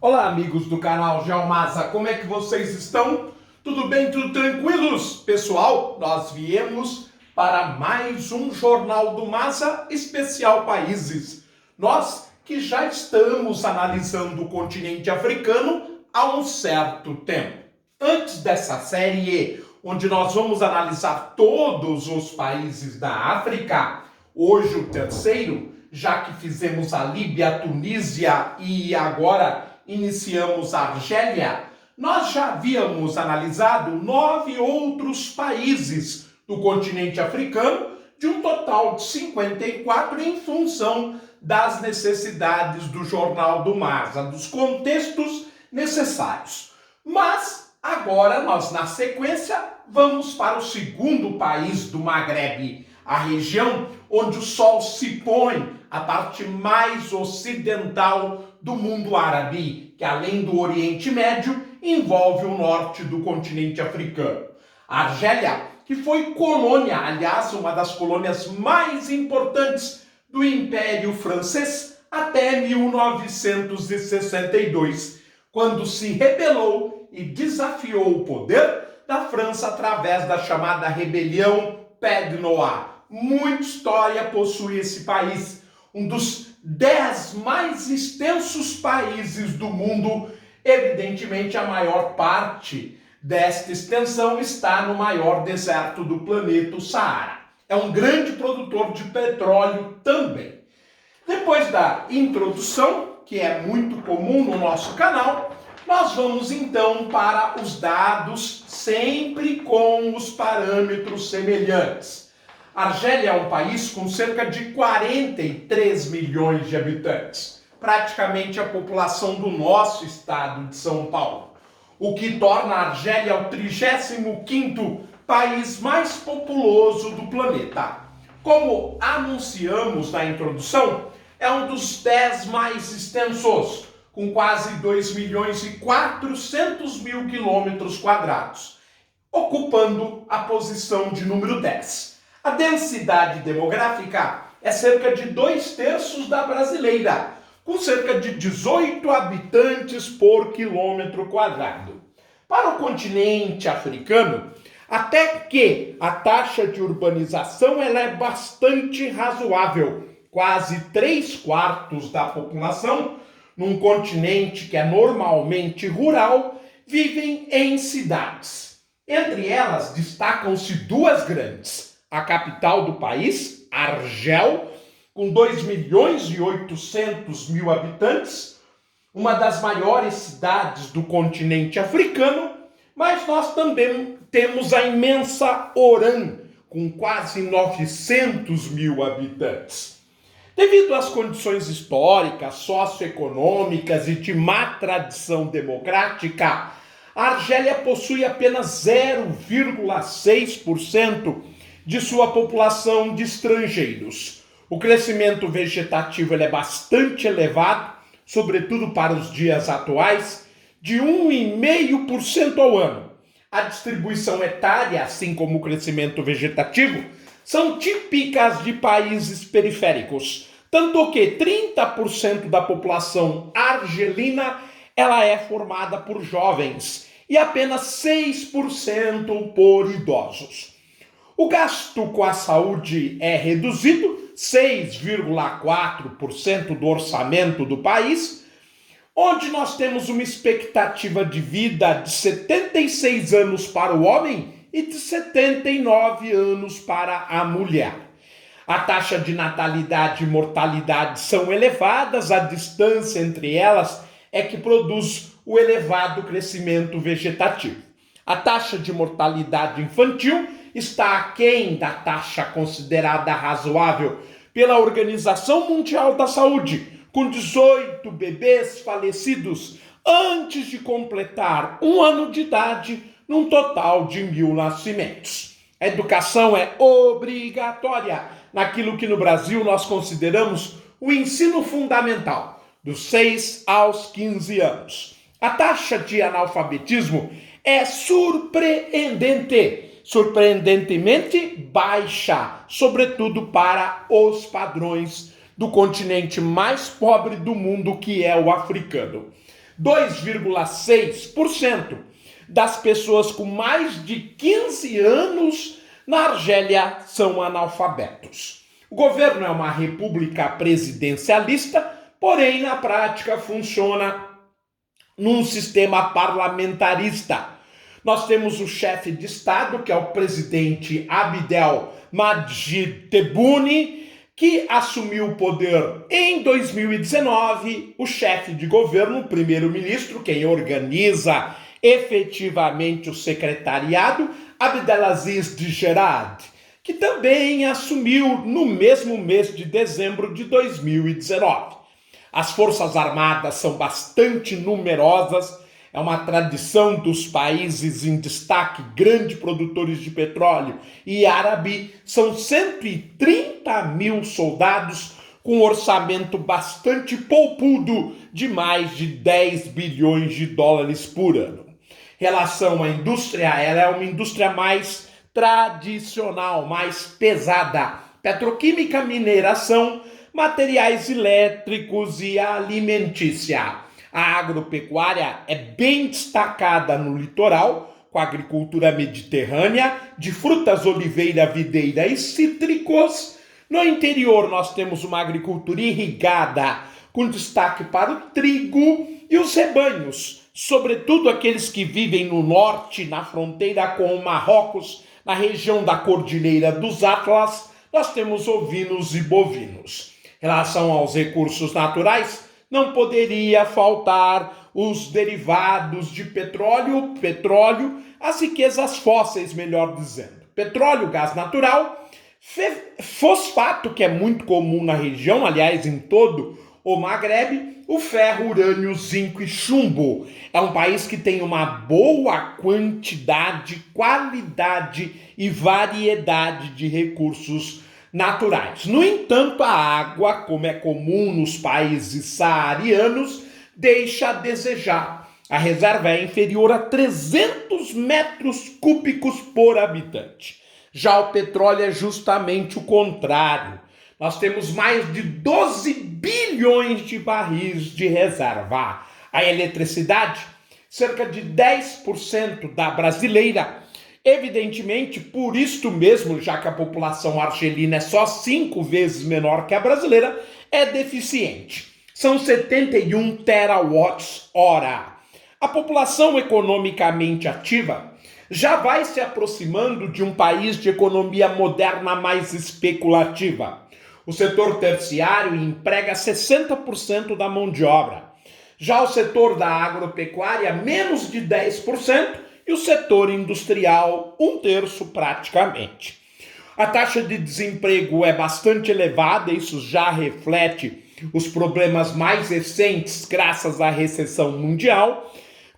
Olá, amigos do canal Geomasa, como é que vocês estão? Tudo bem, tudo tranquilos? Pessoal, nós viemos para mais um Jornal do Masa especial Países. Nós que já estamos analisando o continente africano há um certo tempo. Antes dessa série, onde nós vamos analisar todos os países da África, hoje o terceiro, já que fizemos a Líbia, a Tunísia e agora iniciamos a Argélia, nós já havíamos analisado 9 outros países do continente africano, de um total de 54 em função das necessidades do Jornal do Masa, dos contextos necessários. Mas agora nós, na sequência, vamos para o segundo país do Maghreb, a região onde o sol se põe, a parte mais ocidental do mundo árabe, que além do Oriente Médio, envolve o norte do continente africano. A Argélia, que foi colônia, aliás, uma das colônias mais importantes do Império Francês até 1962, quando se rebelou e desafiou o poder da França através da chamada Rebelião Pé de Noir. Muita história possui esse país, um dos 10 mais extensos países do mundo. Evidentemente, a maior parte desta extensão está no maior deserto do planeta, o Saara. É um grande produtor de petróleo também. Depois da introdução, que é muito comum no nosso canal, nós vamos então para os dados, sempre com os parâmetros semelhantes. A Argélia é um país com cerca de 43 milhões de habitantes, praticamente a população do nosso estado de São Paulo, o que torna a Argélia o 35º país mais populoso do planeta. Como anunciamos na introdução, é um dos 10 mais extensos, com quase 2.400.000 quilômetros quadrados, ocupando a posição de número 10. A densidade demográfica é cerca de 2/3 da brasileira, com cerca de 18 habitantes por quilômetro quadrado. Para o continente africano, até que a taxa de urbanização ela é bastante razoável. Quase 3/4 da população, num continente que é normalmente rural, vivem em cidades. Entre elas, destacam-se duas grandes. A capital do país, Argel, com 2.800.000 habitantes, uma das maiores cidades do continente africano, mas nós também temos a imensa Oran, com quase 900.000 habitantes. Devido às condições históricas, socioeconômicas e de má tradição democrática, a Argélia possui apenas 0,6% de sua população de estrangeiros. O crescimento vegetativo é bastante elevado, sobretudo para os dias atuais, de 1,5% ao ano. A distribuição etária, assim como o crescimento vegetativo, são típicas de países periféricos, tanto que 30% da população argelina ela é formada por jovens e apenas 6% por idosos. O gasto com a saúde é reduzido, 6,4% do orçamento do país, onde nós temos uma expectativa de vida de 76 anos para o homem e de 79 anos para a mulher. A taxa de natalidade e mortalidade são elevadas, a distância entre elas é que produz o elevado crescimento vegetativo. A taxa de mortalidade infantil está aquém da taxa considerada razoável pela Organização Mundial da Saúde, com 18 bebês falecidos antes de completar 1 ano de idade, num total de 1.000 nascimentos. A educação é obrigatória naquilo que no Brasil nós consideramos o ensino fundamental, dos 6 aos 15 anos. A taxa de analfabetismo é surpreendentemente baixa, sobretudo para os padrões do continente mais pobre do mundo, que é o africano. 2,6% das pessoas com mais de 15 anos na Argélia são analfabetos. O governo é uma república presidencialista, porém na prática funciona num sistema parlamentarista. Nós temos o chefe de Estado, que é o presidente Abdel Majid Tebboune, que assumiu o poder em 2019. O chefe de governo, o primeiro-ministro, quem organiza efetivamente o secretariado, Abdelaziz Djerad, que também assumiu no mesmo mês de dezembro de 2019. As Forças Armadas são bastante numerosas, é uma tradição dos países em destaque, grandes produtores de petróleo e árabe, são 130 mil soldados com um orçamento bastante poupudo de mais de 10 bilhões de dólares por ano. Relação à indústria, ela é uma indústria mais tradicional, mais pesada. Petroquímica, mineração, materiais elétricos e alimentícia. A agropecuária é bem destacada no litoral, com a agricultura mediterrânea, de frutas, oliveira, videira e cítricos. No interior nós temos uma agricultura irrigada, com destaque para o trigo e os rebanhos, sobretudo aqueles que vivem no norte, na fronteira com o Marrocos, na região da Cordilheira dos Atlas, nós temos ovinos e bovinos. Em relação aos recursos naturais, não poderia faltar os derivados de petróleo, as riquezas fósseis, melhor dizendo. Petróleo, gás natural, fosfato, que é muito comum na região, aliás, em todo o Maghreb, o ferro, urânio, zinco e chumbo. É um país que tem uma boa quantidade, qualidade e variedade de recursos naturais. No entanto, a água, como é comum nos países saarianos, deixa a desejar. A reserva é inferior a 300 metros cúbicos por habitante. Já o petróleo é justamente o contrário. Nós temos mais de 12 bilhões de barris de reserva. A eletricidade, cerca de 10% da brasileira. Evidentemente, por isto mesmo, já que a população argelina é só 5 vezes menor que a brasileira, é deficiente. São 71 terawatts-hora. A população economicamente ativa já vai se aproximando de um país de economia moderna mais especulativa. O setor terciário emprega 60% da mão de obra. Já o setor da agropecuária, menos de 10%, e o setor industrial, 1/3 praticamente. A taxa de desemprego é bastante elevada, isso já reflete os problemas mais recentes graças à recessão mundial,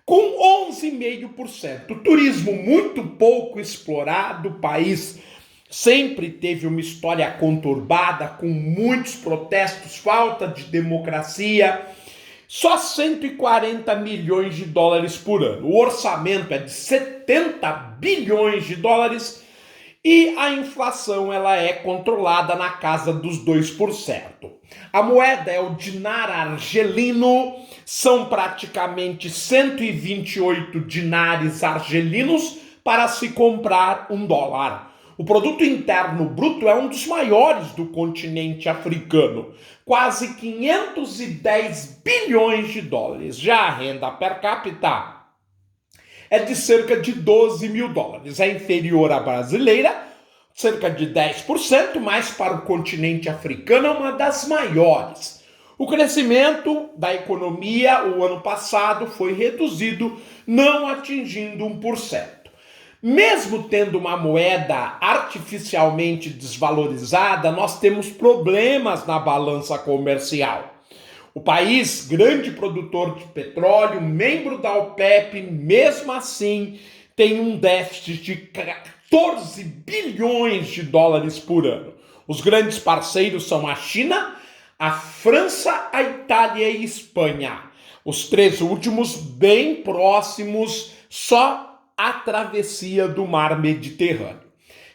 com 11,5%. O turismo muito pouco explorado, o país sempre teve uma história conturbada, com muitos protestos, falta de democracia. Só 140 milhões de dólares por ano. O orçamento é de 70 bilhões de dólares e a inflação ela é controlada na casa dos 2%. A moeda é o dinar argelino, são praticamente 128 dinares argelinos para se comprar $1. O produto interno bruto é um dos maiores do continente africano, quase 510 bilhões de dólares. Já a renda per capita é de cerca de 12 mil dólares. É inferior à brasileira, cerca de 10%, mas para o continente africano é uma das maiores. O crescimento da economia o ano passado foi reduzido, não atingindo 1%. Mesmo tendo uma moeda artificialmente desvalorizada, nós temos problemas na balança comercial. O país, grande produtor de petróleo, membro da OPEP, mesmo assim, tem um déficit de 14 bilhões de dólares por ano. Os grandes parceiros são a China, a França, a Itália e a Espanha. Os 3 últimos bem próximos, só a travessia do mar Mediterrâneo.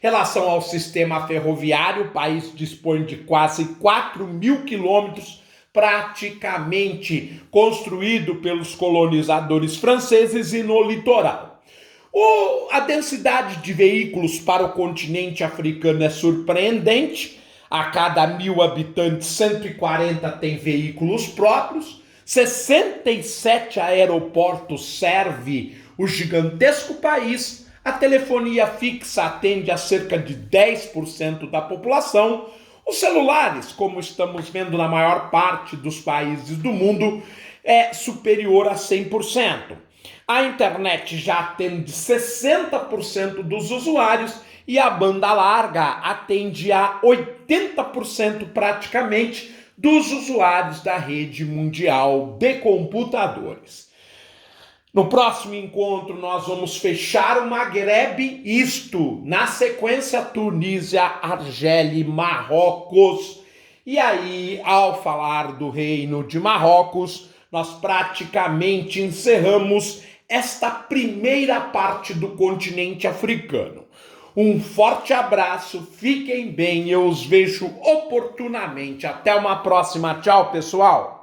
Em relação ao sistema ferroviário, o país dispõe de quase 4 mil quilômetros praticamente construído pelos colonizadores franceses e no litoral. A densidade de veículos para o continente africano é surpreendente. A cada 1.000 habitantes, 140 têm veículos próprios. 67 aeroportos servem o gigantesco país. A telefonia fixa atende a cerca de 10% da população. Os celulares, como estamos vendo na maior parte dos países do mundo, é superior a 100%. A internet já atende 60% dos usuários e a banda larga atende a 80% praticamente dos usuários da rede mundial de computadores. No próximo encontro nós vamos fechar o Maghreb, isto na sequência Tunísia, Argélia e Marrocos. E aí, ao falar do Reino de Marrocos, nós praticamente encerramos esta primeira parte do continente africano. Um forte abraço, fiquem bem, eu os vejo oportunamente. Até uma próxima, tchau pessoal!